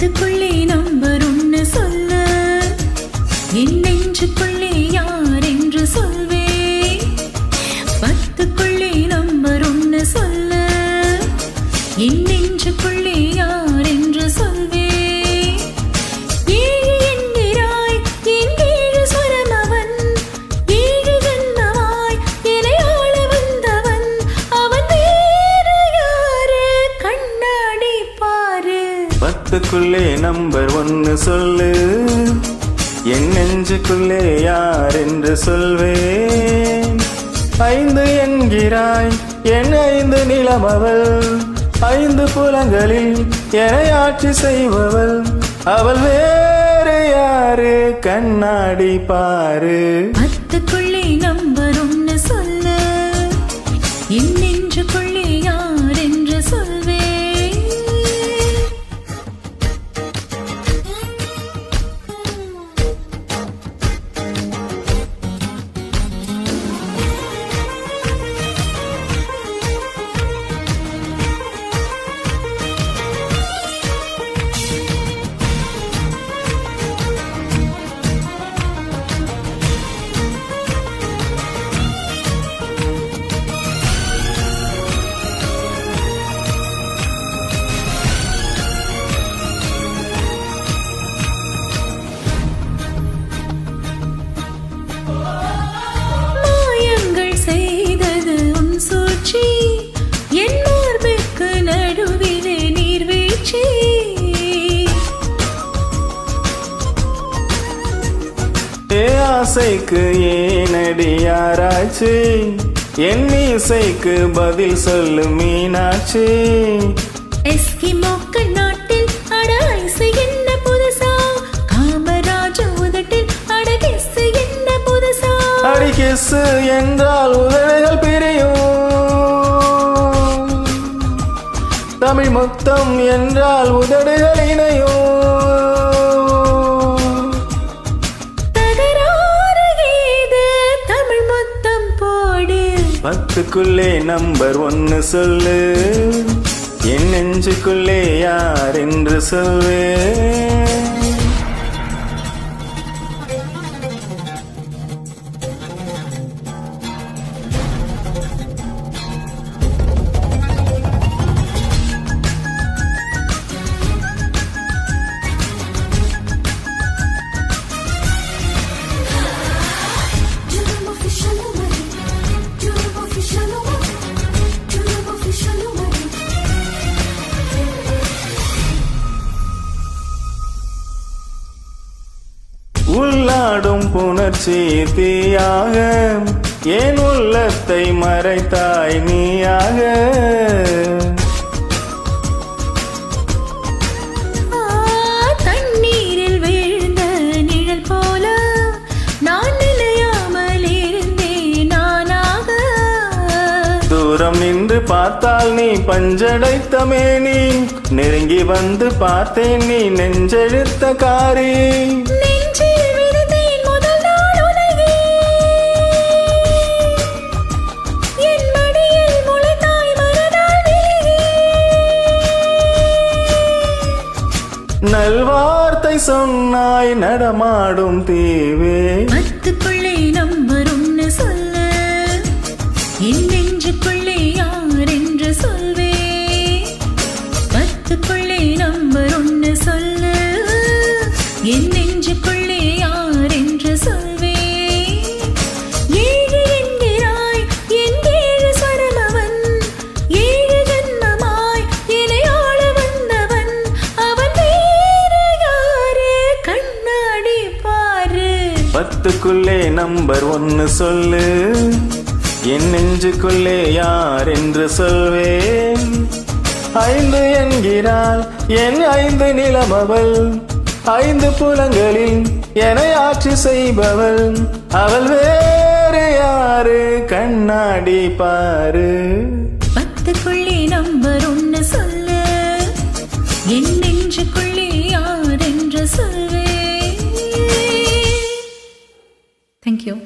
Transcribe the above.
பத்துக்குள்ளே number ஒன்னு சொல்லு, என் நெஞ்சுக்குள்ளே யார் என்று சொல்வேன். பத்துக்குள்ளே நம்பர் ஒன்னு சொல்லு, என் நெஞ்சுக்குள்ளே யார் என்று சொல்வேன். ஏழு என்கிறாய் என் ஏழு ஸ்வரம் அவன், ஏழு ஜன்மமாய் என்னை ஆள வந்தவன், அவன் வேறு யாரு கண்ணாடி பாரு. பத்துக்குள்ளே நம்பர் ஒன்னு சொல்லு, என் நெஞ்சுக்குள்ளே யார் என்று சொல்வேன். ஐந்து என்கிறாய் என் ஐந்து நிலமவள், ஐந்து புலங்களில் என்னை ஆட்சி செய்பவள், அவள் வேறு யாரு கண்ணாடி பாரு. பத்துக்குள்ளே நம்பர் ஒன்னு சொல்லு, என் நெஞ்சுக்குள்ளே யார் என்று சொல்வேன். ஆசைக்கு ஏனடி ஆராய்ச்சி, என் இசைக்கு பதில் சொல்லு மீனாட்சி. எஸ்கிமோக்கள் நாட்டில் அட ஐசை என்ன புதுசா, காமராஜ உதட்டில் அட கெஸ் என்ன புதுசா. அடி கெஸ் என்றால் உதடுகள் பிரியும், தமிழ் மொத்தம் என்றால் உதடுகள் இணையும். பத்துக்குள்ளே நம்பர் ஒன்னு சொல்லு, என் நெஞ்சுக்குள்ளே யார் என்று சொல்வேன். உள்ளாடும் புணர்ச்சி தீயாக என் உள்ளத்தை மறைத்தாய் நீயாக. தண்ணீரில் வீழ்ந்த நிழல் போல நான் நிலையாமல் இருந்தேன் நானாக. தூரம் நின்று பார்த்தால் நீ பஞ்சடைத்த மேனி, நெருங்கி வந்து பார்த்தேன் நீ நெஞ்செழுத்த காரி. நல்வார்த்தை சொன்னாய் நடமாடும் தீவே. பத்துக்குள்ளே நம்பர் ஒன்னு சொல்லு, என் நெஞ்சுக்குள்ளே யார் என்று சொல்வேன். பத்துக்குள்ளே நம்பர் ஒன்னு சொல்லு, என் நெஞ்சுக்குள்ளே யார் என்று சொல்வேன். ஏழு என்கிறாய் என் ஏழு ஸ்வரம் அவன், ஏழு ஜன்மமாய் என்னை ஆள வந்தவன், அவன் வேறு யாரு கண்ணாடி பாரு. பத்துக்குள்ளே நம்பர் ஒன்னு சொல்லு, என் நெஞ்சுக்குள்ளே யார் என்று சொல்வேன். ஐந்து என்கிறாள் என் ஐந்து நிலமவள், ஐந்து புலங்களில் என்னை ஆட்சி செய்பவள், அவள் வேறு யாரு கண்ணாடி பாரு. பத்துக்குள்ளே நம்பர் ஒன்னு சொல்லு, என் நெஞ்சுக்குள்ளே யார் என்று சொல்வேன். Thank you.